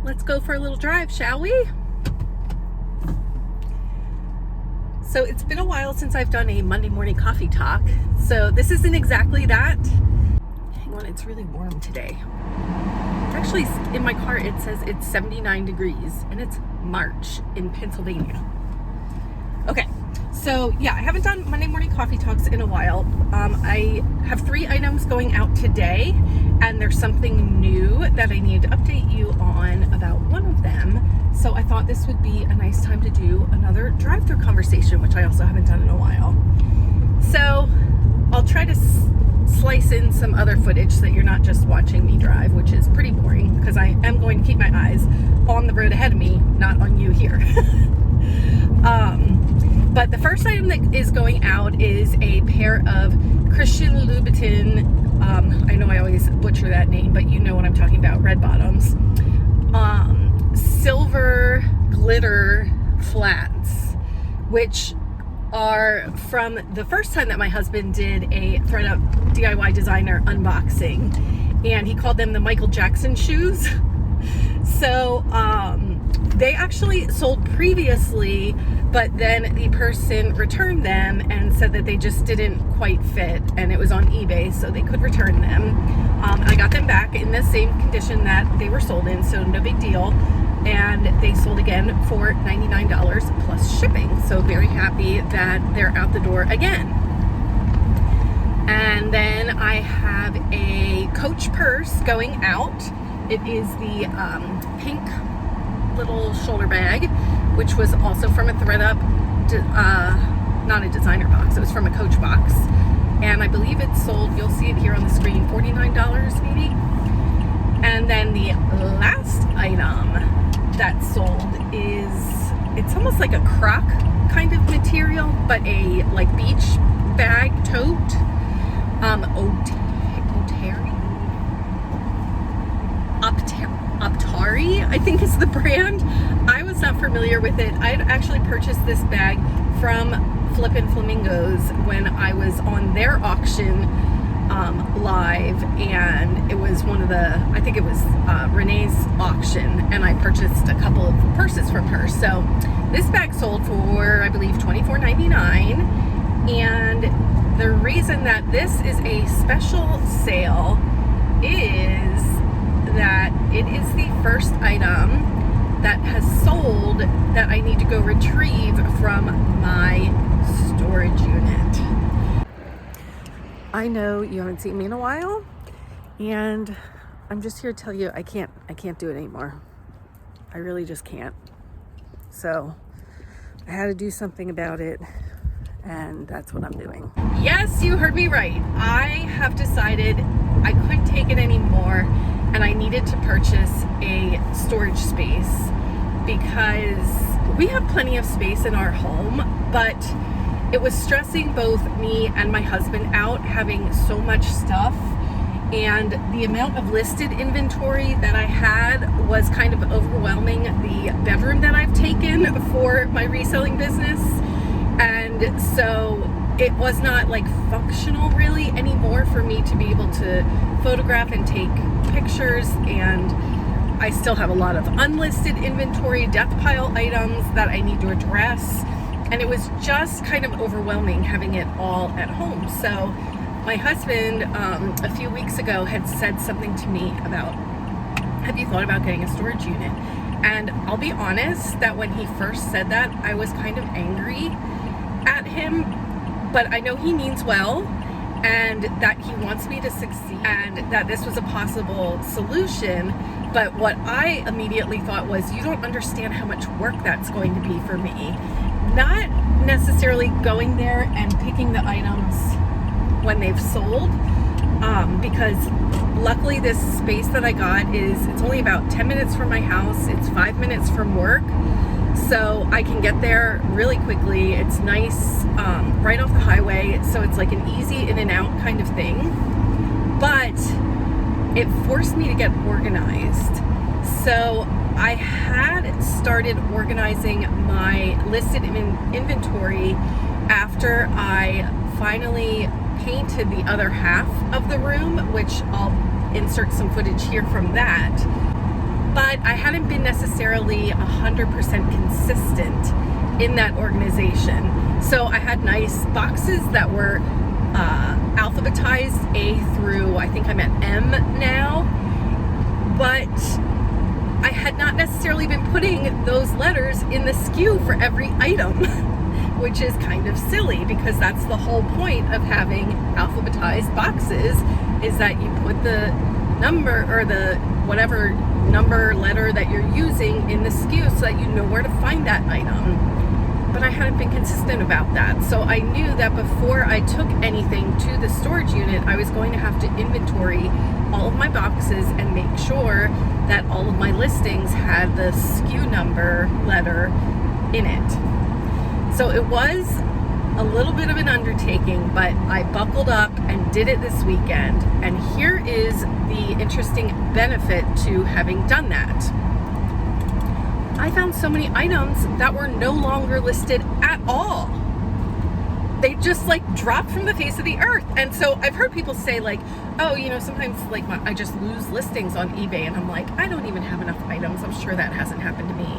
let's go for a little drive, shall we? So it's been a while since I've done a Monday morning coffee talk. So this isn't exactly that. Hang on, it's really warm today. Actually, in my car, it says it's 79 degrees and it's March in Pennsylvania. Okay, so yeah, I haven't done Monday morning coffee talks in a while. I have 3 items going out today, and there's something new that I need to update you on about one of them. So I thought this would be a nice time to do another drive-through conversation, which I also haven't done in a while. So I'll try to slice in some other footage so that you're not just watching me drive, which is pretty boring because I am going to keep my eyes on the road ahead of me, not on you here. But the first item that is going out is a pair of Christian Louboutin, I know I always butcher that name, but you know what I'm talking about, red bottoms, silver glitter flats, which are from the first time that my husband did a ThredUp DIY designer unboxing, and he called them the Michael Jackson shoes. So they actually sold previously, but then the person returned them and said that they just didn't quite fit, and it was on eBay, so they could return them. I got them back in the same condition that they were sold in, so no big deal. And they sold again for $99 plus shipping. So very happy that they're out the door again. And then I have a Coach purse going out. It is the pink little shoulder bag, which was also from a ThredUp, not a designer box, it was from a Coach box. And I believe it's sold, you'll see it here on the screen, $49 maybe. And then the last item that sold is, it's almost like a croc kind of material, but a like beach bag tote. Optari, I think is the brand. I was not familiar with it. I had actually purchased this bag from Flippin' Flamingos when I was on their auction live, and it was one of the, I think it was Renee's auction, and I purchased a couple of purses from her. So this bag sold for, I believe, $24.99, and the reason that this is a special sale is that it is the first item that has sold that I need to go retrieve from my storage unit. I know you haven't seen me in a while, and I'm just here to tell you I can't do it anymore. I really just can't. So I had to do something about it, and that's what I'm doing. Yes, you heard me right. I have decided I couldn't take it anymore, and I needed to purchase a storage space because we have plenty of space in our home, but it was stressing both me and my husband out having so much stuff, and the amount of listed inventory that I had was kind of overwhelming the bedroom that I've taken for my reselling business. And so it was not like functional really anymore for me to be able to photograph and take pictures, and I still have a lot of unlisted inventory, death pile items that I need to address, and it was just kind of overwhelming having it all at home. So my husband a few weeks ago had said something to me about, have you thought about getting a storage unit? And I'll be honest that when he first said that, I was kind of angry at him, but I know he means well, and that he wants me to succeed, and that this was a possible solution. But what I immediately thought was, you don't understand how much work that's going to be for me. Not necessarily going there and picking the items when they've sold, because luckily this space that I got it's only about 10 minutes from my house. It's 5 minutes from work. So I can get there really quickly. It's nice, right off the highway. So it's like an easy in and out kind of thing. But it forced me to get organized. So I had started organizing my listed inventory after I finally painted the other half of the room, which I'll insert some footage here from that. but I hadn't been necessarily 100% consistent in that organization. So I had nice boxes that were alphabetized A through, I think I'm at M now, but I had not necessarily been putting those letters in the SKU for every item, which is kind of silly because that's the whole point of having alphabetized boxes, is that you put the number or the whatever number letter that you're using in the SKU so that you know where to find that item. But I hadn't been consistent about that. So I knew that before I took anything to the storage unit, I was going to have to inventory all of my boxes and make sure that all of my listings had the SKU number letter in it. So it was a little bit of an undertaking, but I buckled up and did it this weekend. And here is the interesting benefit to having done that. I found so many items that were no longer listed at all. They just like dropped from the face of the earth. And so I've heard people say like, oh, you know, sometimes like I just lose listings on eBay, and I'm like, I don't even have enough items. I'm sure that hasn't happened to me.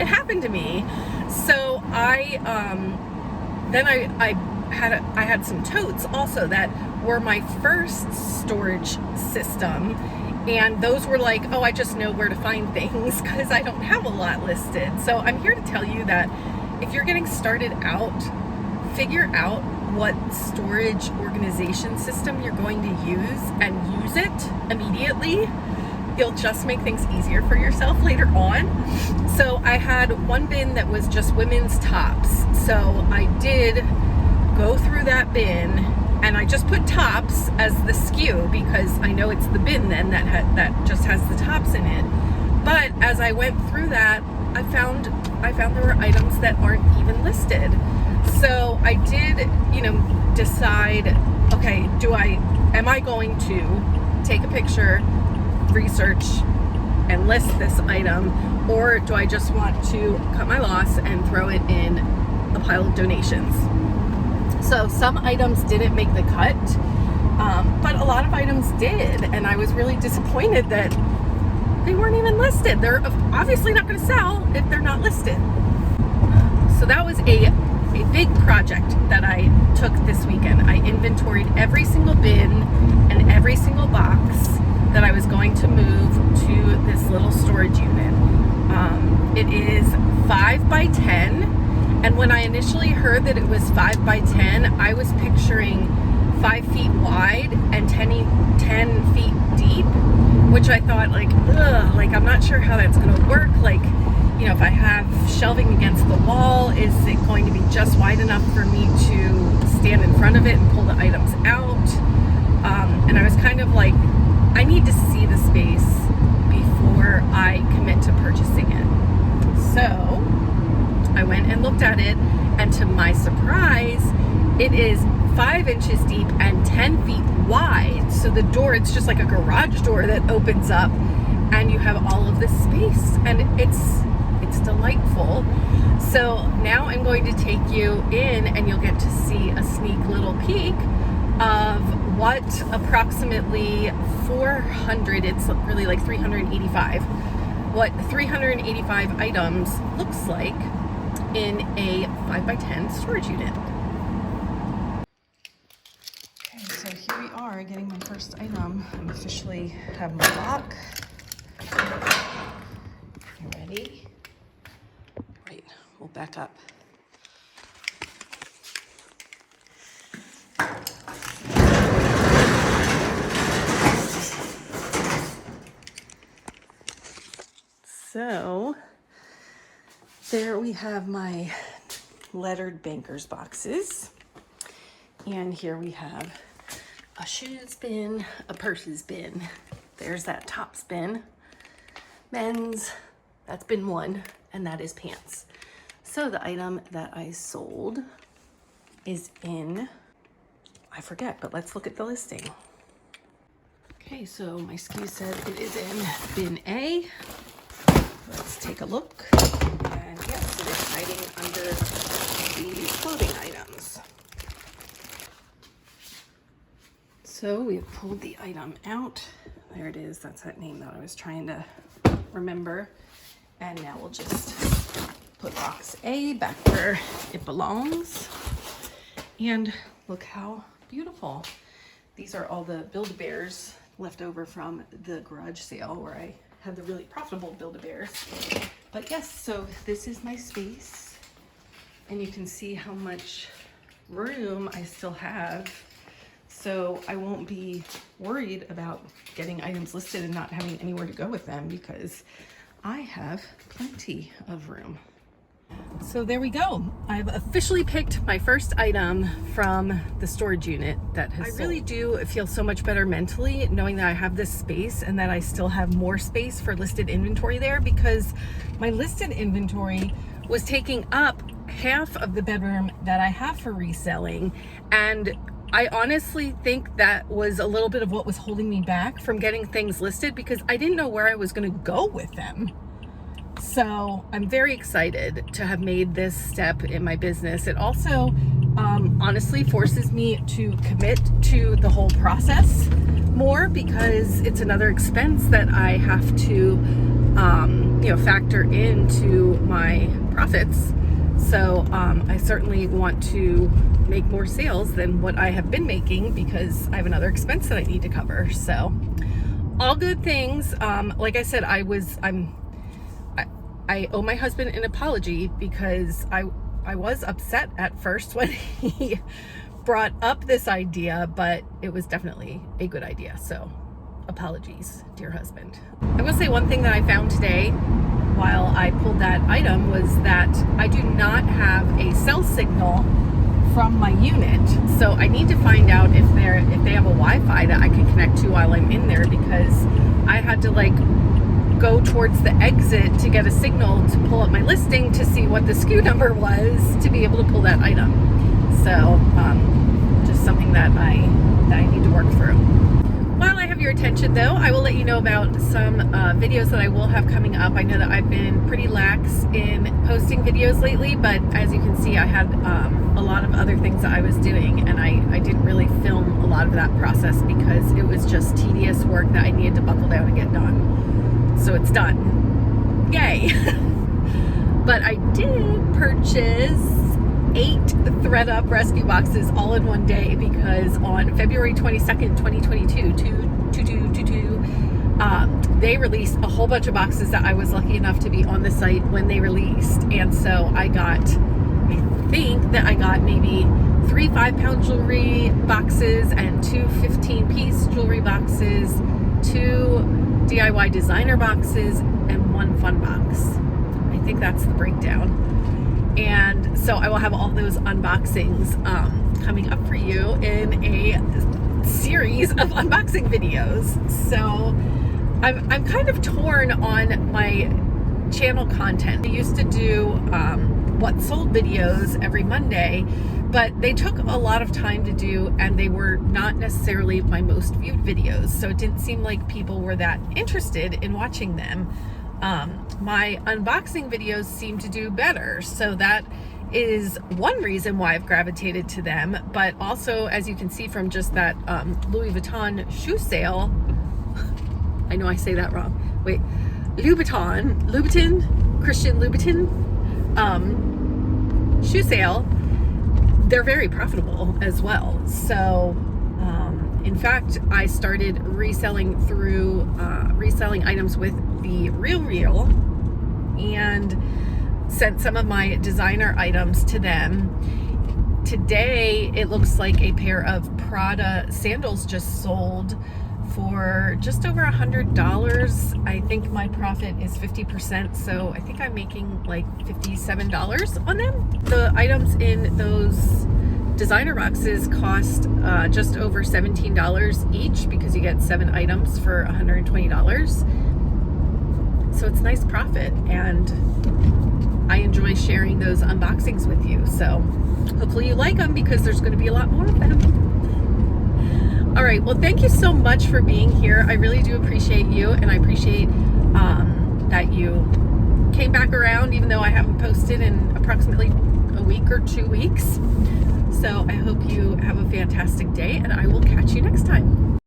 It happened to me. So I had some totes also that were my first storage system. And those were like, oh, I just know where to find things because I don't have a lot listed. So I'm here to tell you that if you're getting started out, figure out what storage organization system you're going to use and use it immediately. You'll just make things easier for yourself later on. So I had one bin that was just women's tops. So I did go through that bin, and I just put tops as the SKU because I know it's the bin then that just has the tops in it. But as I went through that, I found there were items that aren't even listed. So I did, decide, okay, am I going to take a picture, research, and list this item, or do I just want to cut my loss and throw it in a pile of donations? So some items didn't make the cut, but a lot of items did, and I was really disappointed that they weren't even listed. They're obviously not going to sell if they're not listed. So that was a big project that I took this weekend. I inventoried every single bin and every single box that I was going to move to this little storage unit. It is 5 by 10. And when I initially heard that it was 5 by 10, I was picturing 5 feet wide and 10 feet deep, which I thought like, I'm not sure how that's going to work. Like, if I have shelving against the wall, is it going to be just wide enough for me to stand in front of it and pull the items out? And I was kind of like, I need to see the space before I commit to purchasing it. So I went and looked at it, and to my surprise, it is 5 inches deep and 10 feet wide. So the door, it's just like a garage door that opens up, and you have all of this space, and it's delightful. So now I'm going to take you in, and you'll get to see a sneak little peek of what approximately 400, it's really like 385, what 385 items looks like in a 5 by 10 storage unit. Okay, so here we are getting my first item. I'm officially have my lock. You ready? Right, we'll back up. So there we have my lettered banker's boxes. And here we have a shoes bin, a purses bin. There's that tops bin. Men's, that's bin 1, and that is pants. So the item that I sold is in, I forget, but let's look at the listing. Okay, so my SKU said it is in bin A. Let's take a look. And yes, it is hiding under the clothing items. So we've pulled the item out. There it is. That's that name that I was trying to remember. And now we'll just put box A back where it belongs. And look how beautiful. These are all the Build-A-Bears left over from the garage sale where I had the really profitable Build-A-Bears. But yes, so this is my space. And you can see how much room I still have. So I won't be worried about getting items listed and not having anywhere to go with them because I have plenty of room. So there we go. I've officially picked my first item from the storage unit that has sold. I really do feel so much better mentally knowing that I have this space and that I still have more space for listed inventory there, because my listed inventory was taking up half of the bedroom that I have for reselling. And I honestly think that was a little bit of what was holding me back from getting things listed, because I didn't know where I was going to go with them. So I'm very excited to have made this step in my business. It also honestly forces me to commit to the whole process more, because it's another expense that I have to factor into my profits. So I certainly want to make more sales than what I have been making, because I have another expense that I need to cover. So all good things. Like I said, I owe my husband an apology, because I was upset at first when he brought up this idea, but it was definitely a good idea. So apologies, dear husband. I will say one thing that I found today while I pulled that item was that I do not have a cell signal from my unit. So I need to find out if they have a Wi-Fi that I can connect to while I'm in there, because I had to go towards the exit to get a signal to pull up my listing to see what the SKU number was to be able to pull that item. So just something that I need to work through. While I have your attention though, I will let you know about some videos that I will have coming up. I know that I've been pretty lax in posting videos lately, but as you can see, I had a lot of other things that I was doing, and I didn't really film a lot of that process because it was just tedious work that I needed to buckle down and get done. So it's done. Yay. But I did purchase 8 ThredUp rescue boxes all in one day, because on February 22nd, 2022, they released a whole bunch of boxes that I was lucky enough to be on the site when they released. And so I think that I got maybe 3 5-pound jewelry boxes and 2 15-piece jewelry boxes, 2 DIY designer boxes, and 1 fun box. I think that's the breakdown. And so I will have all those unboxings coming up for you in a series of unboxing videos. So I'm kind of torn on my channel content. I used to do what sold videos every Monday, but they took a lot of time to do, and they were not necessarily my most viewed videos. So it didn't seem like people were that interested in watching them. My unboxing videos seem to do better. So that is one reason why I've gravitated to them. But also, as you can see from just that Louis Vuitton shoe sale, I know I say that wrong. Wait, Louboutin, Christian Louboutin shoe sale, they're very profitable as well. So in fact, I started reselling through reselling items with the Real and sent some of my designer items to them. Today it looks like a pair of Prada sandals just sold for just over $100. I think my profit is 50%, so I think I'm making like $57 on them. The items in those designer boxes cost just over $17 each, because you get 7 items for $120. So it's nice profit, and I enjoy sharing those unboxings with you. So hopefully you like them, because there's going to be a lot more of them. All right, well, thank you so much for being here. I really do appreciate you, and I appreciate that you came back around, even though I haven't posted in approximately a week or 2 weeks. So I hope you have a fantastic day, and I will catch you next time.